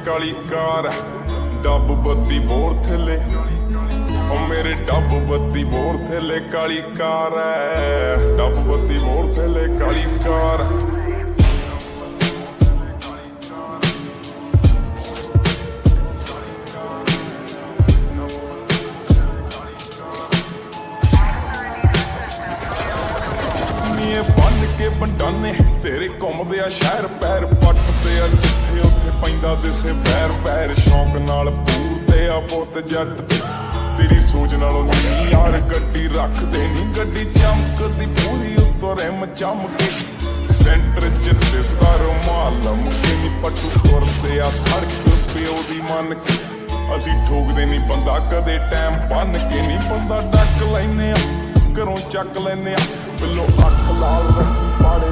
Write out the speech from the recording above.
ਕਾਲੀ ਕਾਰ ਡੱਬ ਬੱਤੀ ਬੋਰ ਥੱਲੇ ਉਹ ਮੇਰੇ ਡੱਬ ਬੱਤੀ ਬੋਰ ਥੱਲੇ ਕਾਲੀ ਕਾਰ ਹੈ ਡੱਬ ਬੱਤੀ ਬੋਰ ਥੱਲੇ ਕਾਲੀ ਕਾਰ बन के बंडाने तेरे घुमदे आ शहर पैर पटदे आ जिथे उत्थे पैंदा दिसे पैर पैर शौक नाल पूरदे आ पुत जट तेरी सोच नालों नी यार गड्डी रखदे नी गड्डी चमकदी पूरी उत्तों रिम चमके सेंटर च दिसदा रुमाल मुझे नी पट्टू तुरदे आ सड़क प्यो दी मन के असी ठोकदे नी बंदा कदे टाइम बन के नी बंदा डक लैने घरों चक लैने पिलो अख लाल पाड़े